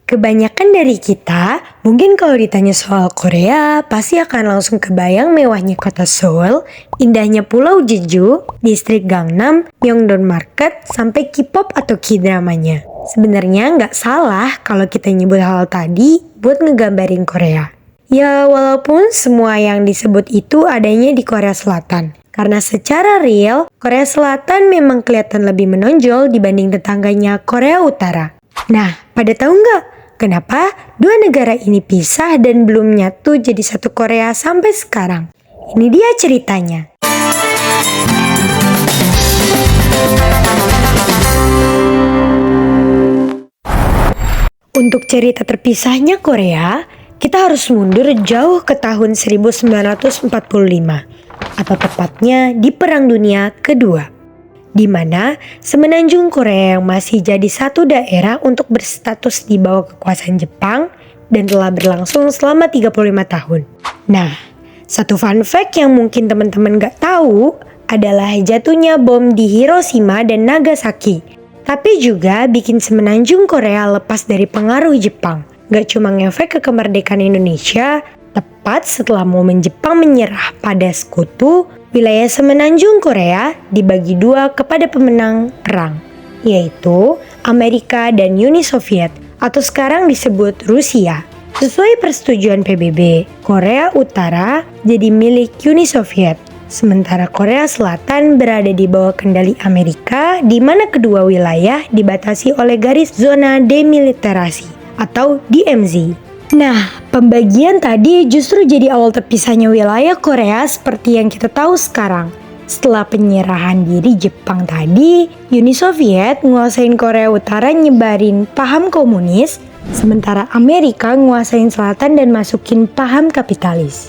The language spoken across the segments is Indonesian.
Kebanyakan dari kita, mungkin kalau ditanya soal Korea, pasti akan langsung kebayang mewahnya kota Seoul, indahnya pulau Jeju, distrik Gangnam, Myeongdong Market, sampai K-pop atau K-dramanya. Sebenarnya nggak salah kalau kita nyebut hal tadi buat ngegambarin Korea. Ya, walaupun semua yang disebut itu adanya di Korea Selatan. Karena secara real, Korea Selatan memang kelihatan lebih menonjol dibanding tetangganya Korea Utara. Nah, pada tahu nggak kenapa dua negara ini pisah dan belum nyatu jadi satu Korea sampai sekarang? Ini dia ceritanya. Untuk cerita terpisahnya Korea, kita harus mundur jauh ke tahun 1945, atau tepatnya di Perang Dunia Kedua, di mana semenanjung Korea yang masih jadi satu daerah untuk berstatus di bawah kekuasaan Jepang dan telah berlangsung selama 35 tahun. Nah, satu fun fact yang mungkin teman-teman gak tahu adalah jatuhnya bom di Hiroshima dan Nagasaki, tapi juga bikin semenanjung Korea lepas dari pengaruh Jepang. Gak cuma ngefek ke kemerdekaan Indonesia, tepat setelah momen Jepang menyerah pada sekutu, wilayah semenanjung Korea dibagi dua kepada pemenang perang, yaitu Amerika dan Uni Soviet, atau sekarang disebut Rusia. Sesuai persetujuan PBB, Korea Utara jadi milik Uni Soviet, sementara Korea Selatan berada di bawah kendali Amerika, di mana kedua wilayah dibatasi oleh garis zona demilitarisasi atau DMZ. Nah, pembagian tadi justru jadi awal terpisahnya wilayah Korea seperti yang kita tahu sekarang. Setelah penyerahan diri Jepang tadi, Uni Soviet nguasain Korea Utara nyebarin paham komunis, sementara Amerika nguasain selatan dan masukin paham kapitalis.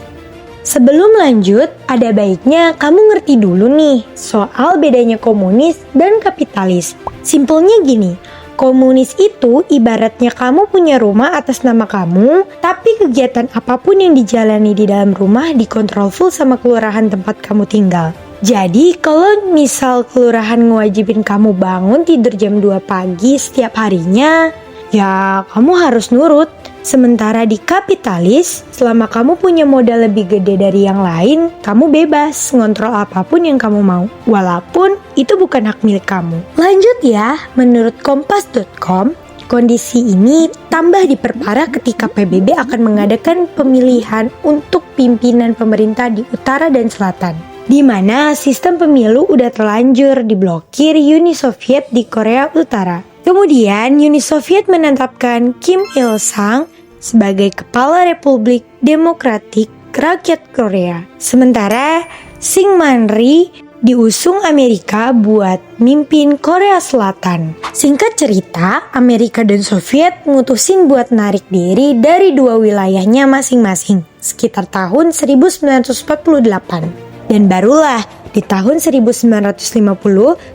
Sebelum lanjut, ada baiknya kamu ngerti dulu nih soal bedanya komunis dan kapitalis. Simpelnya gini, komunis itu ibaratnya kamu punya rumah atas nama kamu, tapi kegiatan apapun yang dijalani di dalam rumah dikontrol full sama kelurahan tempat kamu tinggal. Jadi kalau misal kelurahan ngewajibin kamu bangun tidur jam 2 pagi setiap harinya, ya kamu harus nurut. Sementara di kapitalis, selama kamu punya modal lebih gede dari yang lain, kamu bebas ngontrol apapun yang kamu mau, walaupun itu bukan hak milik kamu. Lanjut ya, menurut kompas.com, kondisi ini tambah diperparah ketika PBB akan mengadakan pemilihan untuk pimpinan pemerintah di utara dan selatan, di mana sistem pemilu udah terlanjur diblokir Uni Soviet di Korea Utara. Kemudian Uni Soviet menetapkan Kim Il-sung sebagai Kepala Republik Demokratik Rakyat Korea. Sementara Syngman-rhee diusung Amerika buat mimpin Korea Selatan. Singkat cerita, Amerika dan Soviet mutusin buat narik diri dari dua wilayahnya masing-masing sekitar tahun 1948. Dan barulah di tahun 1950,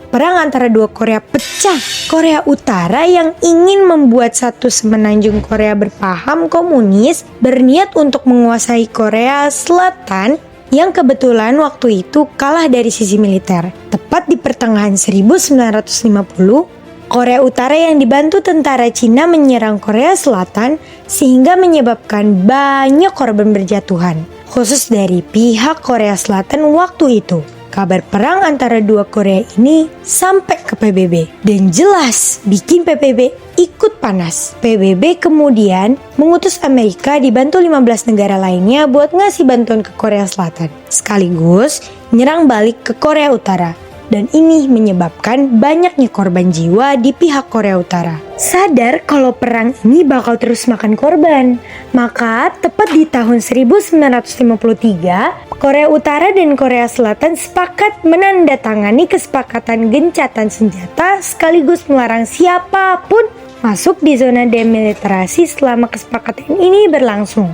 perang antara dua Korea pecah. Korea Utara yang ingin membuat satu semenanjung Korea berpaham komunis berniat untuk menguasai Korea Selatan yang kebetulan waktu itu kalah dari sisi militer. Tepat di pertengahan 1950, Korea Utara yang dibantu tentara Cina menyerang Korea Selatan sehingga menyebabkan banyak korban berjatuhan, khusus dari pihak Korea Selatan waktu itu. Kabar perang antara dua Korea ini sampai ke PBB dan jelas bikin PBB ikut panas. PBB kemudian mengutus Amerika dibantu 15 negara lainnya buat ngasih bantuan ke Korea Selatan, sekaligus nyerang balik ke Korea Utara. Dan ini menyebabkan banyaknya korban jiwa di pihak Korea Utara. Sadar kalau perang ini bakal terus makan korban, maka tepat di tahun 1953, Korea Utara dan Korea Selatan sepakat menandatangani kesepakatan gencatan senjata sekaligus melarang siapapun masuk di zona demilitarisasi selama kesepakatan ini berlangsung.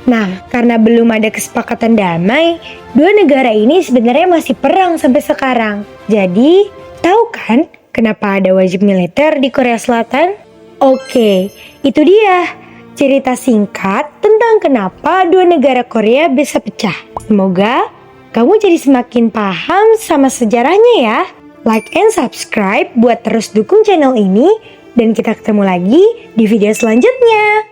Nah, karena belum ada kesepakatan damai, dua negara ini sebenarnya masih perang sampai sekarang. Jadi, tahu kan kenapa ada wajib militer di Korea Selatan? Oke, itu dia cerita singkat tentang kenapa dua negara Korea bisa pecah. Semoga kamu jadi semakin paham sama sejarahnya ya. Like and subscribe buat terus dukung channel ini dan kita ketemu lagi di video selanjutnya.